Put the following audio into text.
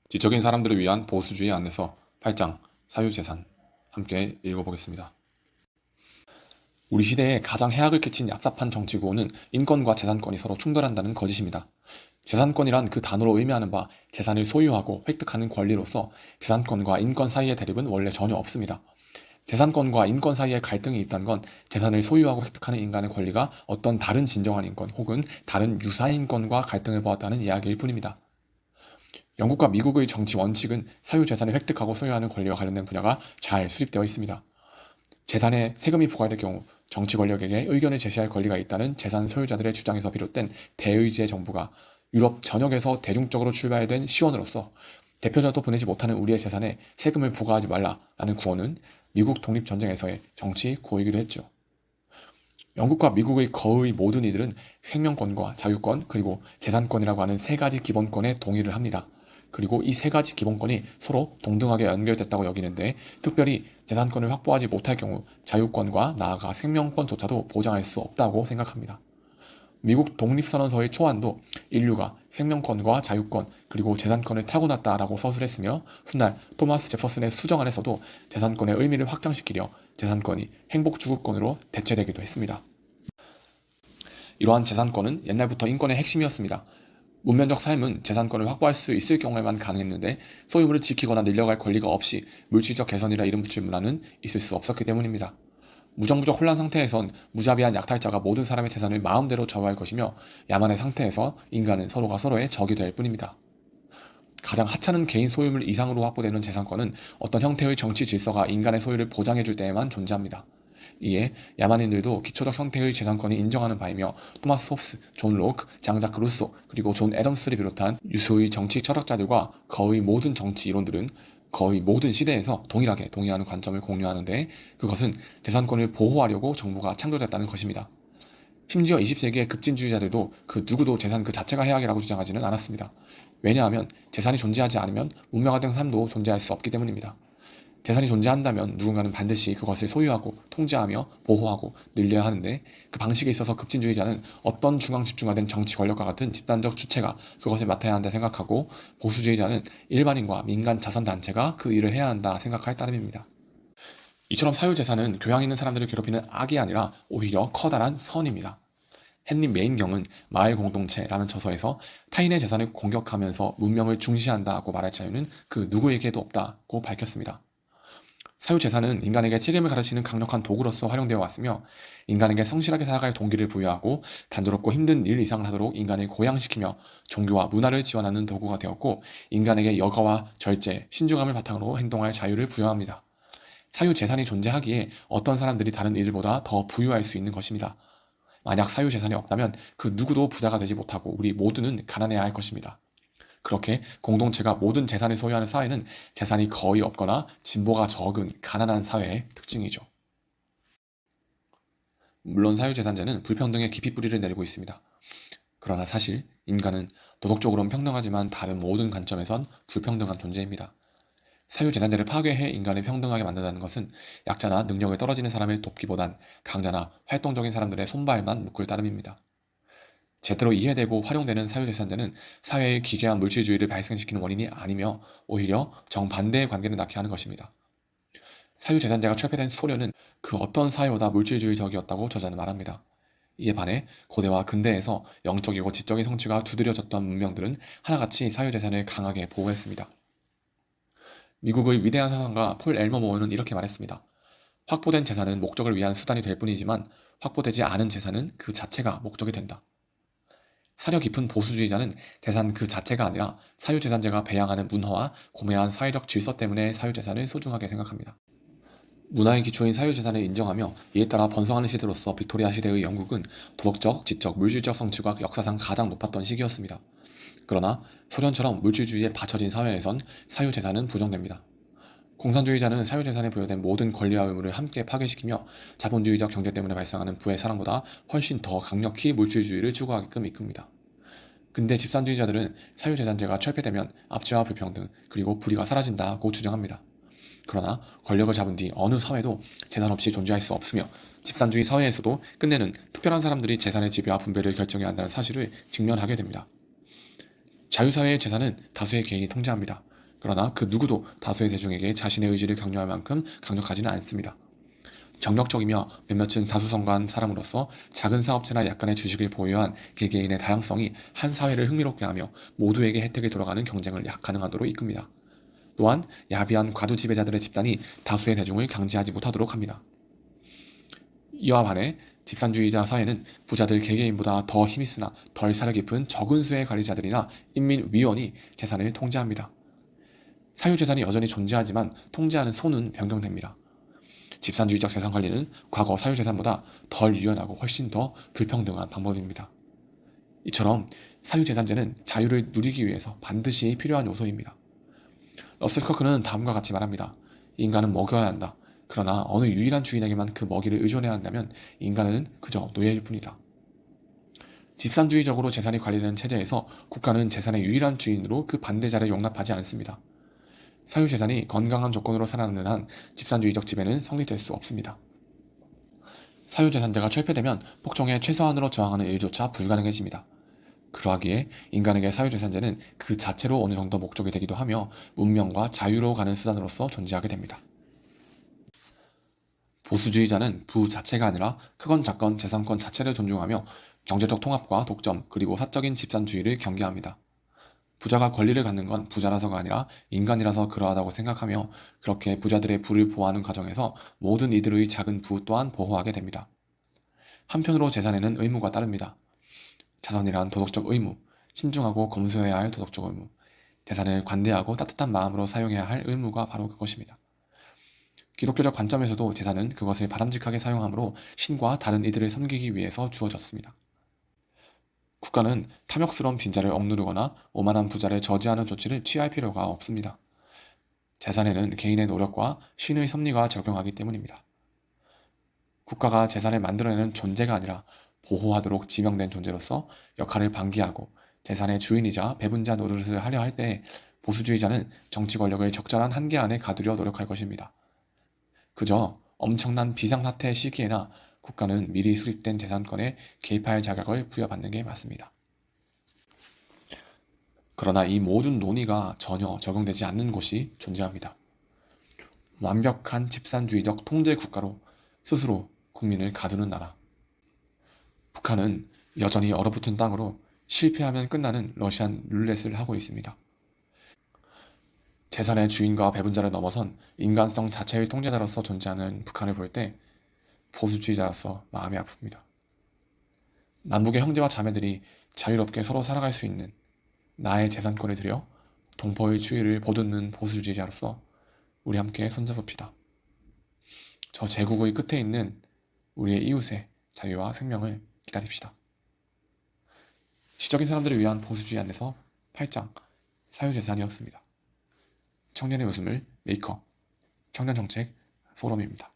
지적인 사람들을 위한 보수주의 안내서 8장 사유재산 함께 읽어보겠습니다. 우리 시대에 가장 해악을 끼친 얍삽한 정치구호는 인권과 재산권이 서로 충돌한다는 거짓입니다. 재산권이란 그 단어로 의미하는 바 재산을 소유하고 획득하는 권리로서 재산권과 인권 사이의 대립은 원래 전혀 없습니다. 재산권과 인권 사이에 갈등이 있다는 건 재산을 소유하고 획득하는 인간의 권리가 어떤 다른 진정한 인권 혹은 다른 유사의 인권과 갈등을 보았다는 이야기일 뿐입니다. 영국과 미국의 정치 원칙은 사유재산을 획득하고 소유하는 권리와 관련된 분야가 잘 수립되어 있습니다. 재산에 세금이 부과될 경우 정치 권력에게 의견을 제시할 권리가 있다는 재산 소유자들의 주장에서 비롯된 대의지의 정부가 유럽 전역에서 대중적으로 출발된 시원으로서 대표자도 보내지 못하는 우리의 재산에 세금을 부과하지 말라라는 구호는 미국 독립전쟁에서의 정치 구호이기도 했죠. 영국과 미국의 거의 모든 이들은 생명권과 자유권 그리고 재산권이라고 하는 세 가지 기본권에 동의를 합니다. 그리고 이 세 가지 기본권이 서로 동등하게 연결됐다고 여기는데 특별히 재산권을 확보하지 못할 경우 자유권과 나아가 생명권조차도 보장할 수 없다고 생각합니다. 미국 독립선언서의 초안도 인류가 생명권과 자유권 그리고 재산권을 타고났다라고 서술했으며 훗날 토마스 제퍼슨의 수정안에서도 재산권의 의미를 확장시키려 재산권이 행복주구권으로 대체되기도 했습니다. 이러한 재산권은 옛날부터 인권의 핵심이었습니다. 문명적 삶은 재산권을 확보할 수 있을 경우에만 가능했는데 소유물을 지키거나 늘려갈 권리가 없이 물질적 개선이라 이름 붙일 문화는 있을 수 없었기 때문입니다. 무정부적 혼란 상태에선 무자비한 약탈자가 모든 사람의 재산을 마음대로 점유할 것이며 야만의 상태에서 인간은 서로가 서로의 적이 될 뿐입니다. 가장 하찮은 개인 소유물 이상으로 확보되는 재산권은 어떤 형태의 정치 질서가 인간의 소유를 보장해줄 때에만 존재합니다. 이에 야만인들도 기초적 형태의 재산권이 인정하는 바이며 토마스 홉스, 존 로크, 장자크 루소 그리고 존 애덤스를 비롯한 유수의 정치 철학자들과 거의 모든 정치 이론들은 거의 모든 시대에서 동일하게 동의하는 관점을 공유하는데 그것은 재산권을 보호하려고 정부가 창조됐다는 것입니다. 심지어 20세기의 급진주의자들도 그 누구도 재산 그 자체가 해악이라고 주장하지는 않았습니다. 왜냐하면 재산이 존재하지 않으면 문명화된 삶도 존재할 수 없기 때문입니다. 재산이 존재한다면 누군가는 반드시 그것을 소유하고 통제하며 보호하고 늘려야 하는데 그 방식에 있어서 급진주의자는 어떤 중앙 집중화된 정치 권력과 같은 집단적 주체가 그것을 맡아야 한다 생각하고 보수주의자는 일반인과 민간 자선단체가 그 일을 해야 한다 생각할 따름입니다. 이처럼 사유재산은 교양 있는 사람들을 괴롭히는 악이 아니라 오히려 커다란 선입니다. 헨리 메인경은 마을 공동체라는 저서에서 타인의 재산을 공격하면서 문명을 중시한다고 말할 자유는 그 누구에게도 없다고 밝혔습니다. 사유재산은 인간에게 책임을 가르치는 강력한 도구로서 활용되어 왔으며 인간에게 성실하게 살아갈 동기를 부여하고 단조롭고 힘든 일 이상을 하도록 인간을 고양시키며 종교와 문화를 지원하는 도구가 되었고 인간에게 여가와 절제, 신중함을 바탕으로 행동할 자유를 부여합니다. 사유재산이 존재하기에 어떤 사람들이 다른 이들보다 더 부유할 수 있는 것입니다. 만약 사유재산이 없다면 그 누구도 부자가 되지 못하고 우리 모두는 가난해야 할 것입니다. 그렇게 공동체가 모든 재산을 소유하는 사회는 재산이 거의 없거나 진보가 적은 가난한 사회의 특징이죠. 물론 사유재산제는 불평등에 깊이 뿌리를 내리고 있습니다. 그러나 사실 인간은 도덕적으로는 평등하지만 다른 모든 관점에선 불평등한 존재입니다. 사유재산제를 파괴해 인간을 평등하게 만든다는 것은 약자나 능력이 떨어지는 사람을 돕기보단 강자나 활동적인 사람들의 손발만 묶을 따름입니다. 제대로 이해되고 활용되는 사유재산제는 사회의 기괴한 물질주의를 발생시키는 원인이 아니며 오히려 정반대의 관계를 낳게 하는 것입니다. 사유재산제가 철폐된 소련은 그 어떤 사회보다 물질주의적이었다고 저자는 말합니다. 이에 반해 고대와 근대에서 영적이고 지적인 성취가 두드려졌던 문명들은 하나같이 사유재산을 강하게 보호했습니다. 미국의 위대한 사상가 폴 엘머 모어는 이렇게 말했습니다. 확보된 재산은 목적을 위한 수단이 될 뿐이지만 확보되지 않은 재산은 그 자체가 목적이 된다. 사려 깊은 보수주의자는 재산 그 자체가 아니라 사유재산제가 배양하는 문화와 고매한 사회적 질서 때문에 사유재산을 소중하게 생각합니다. 문화의 기초인 사유재산을 인정하며 이에 따라 번성하는 시대로서 빅토리아 시대의 영국은 도덕적, 지적, 물질적 성취가 역사상 가장 높았던 시기였습니다. 그러나 소련처럼 물질주의에 받쳐진 사회에선 사유재산은 부정됩니다. 공산주의자는 사유재산에 부여된 모든 권리와 의무를 함께 파괴시키며 자본주의적 경제 때문에 발생하는 부의 사랑보다 훨씬 더 강력히 물질주의를 추구하게끔 이끕니다. 근데 집산주의자들은 사유재산제가 철폐되면 압제와 불평등 그리고 불의가 사라진다고 주장합니다. 그러나 권력을 잡은 뒤 어느 사회도 재산 없이 존재할 수 없으며 집산주의 사회에서도 끝내는 특별한 사람들이 재산의 지배와 분배를 결정해야 한다는 사실을 직면하게 됩니다. 자유사회의 재산은 다수의 개인이 통제합니다. 그러나 그 누구도 다수의 대중에게 자신의 의지를 강요할 만큼 강력하지는 않습니다. 정력적이며 몇몇은 사수성가한 사람으로서 작은 사업체나 약간의 주식을 보유한 개개인의 다양성이 한 사회를 흥미롭게 하며 모두에게 혜택이 돌아가는 경쟁을 가능하도록 이끕니다. 또한 야비한 과도 지배자들의 집단이 다수의 대중을 강제하지 못하도록 합니다. 이와 반해 집산주의자 사회는 부자들 개개인보다 더 힘이 쓰나 덜 사려 깊은 적은 수의 관리자들이나 인민위원이 재산을 통제합니다. 사유재산이 여전히 존재하지만 통제하는 손은 변경됩니다. 집산주의적 재산관리는 과거 사유재산보다 덜 유연하고 훨씬 더 불평등한 방법입니다. 이처럼 사유재산제는 자유를 누리기 위해서 반드시 필요한 요소입니다. 러셀 커크는 다음과 같이 말합니다. 인간은 먹여야 한다. 그러나 어느 유일한 주인에게만 그 먹이를 의존해야 한다면 인간은 그저 노예일 뿐이다. 집산주의적으로 재산이 관리되는 체제에서 국가는 재산의 유일한 주인으로 그 반대자를 용납하지 않습니다. 사유재산이 건강한 조건으로 살아남는 한 집산주의적 지배는 성립될 수 없습니다. 사유재산제가 철폐되면 폭정에 최소한으로 저항하는 일조차 불가능해집니다. 그러하기에 인간에게 사유재산제는 그 자체로 어느 정도 목적이 되기도 하며 문명과 자유로 가는 수단으로서 존재하게 됩니다. 보수주의자는 부 자체가 아니라 크건 작건 재산권 자체를 존중하며 경제적 통합과 독점 그리고 사적인 집산주의를 경계합니다. 부자가 권리를 갖는 건 부자라서가 아니라 인간이라서 그러하다고 생각하며 그렇게 부자들의 부를 보호하는 과정에서 모든 이들의 작은 부 또한 보호하게 됩니다. 한편으로 재산에는 의무가 따릅니다. 자선이란 도덕적 의무, 신중하고 검소해야 할 도덕적 의무, 재산을 관대하고 따뜻한 마음으로 사용해야 할 의무가 바로 그것입니다. 기독교적 관점에서도 재산은 그것을 바람직하게 사용하므로 신과 다른 이들을 섬기기 위해서 주어졌습니다. 국가는 탐욕스러운 빈자를 억누르거나 오만한 부자를 저지하는 조치를 취할 필요가 없습니다. 재산에는 개인의 노력과 신의 섭리가 적용하기 때문입니다. 국가가 재산을 만들어내는 존재가 아니라 보호하도록 지명된 존재로서 역할을 방기하고 재산의 주인이자 배분자 노릇을 하려 할 때 보수주의자는 정치 권력을 적절한 한계 안에 가두려 노력할 것입니다. 그저 엄청난 비상사태 시기에나 국가는 미리 수립된 재산권에 개입할 자격을 부여받는 게 맞습니다. 그러나 이 모든 논의가 전혀 적용되지 않는 곳이 존재합니다. 완벽한 집산주의적 통제 국가로 스스로 국민을 가두는 나라. 북한은 여전히 얼어붙은 땅으로 실패하면 끝나는 러시안 룰렛을 하고 있습니다. 재산의 주인과 배분자를 넘어선 인간성 자체의 통제자로서 존재하는 북한을 볼 때 보수주의자로서 마음이 아픕니다. 남북의 형제와 자매들이 자유롭게 서로 살아갈 수 있는 나의 재산권을 들여 동포의 주의를 보듬는 보수주의자로서 우리 함께 손잡읍시다. 저 제국의 끝에 있는 우리의 이웃의 자유와 생명을 기다립시다. 지적인 사람들을 위한 보수주의 안에서 8장 사유재산이었습니다. 청년의 웃음을 메이커 청년정책 포럼입니다.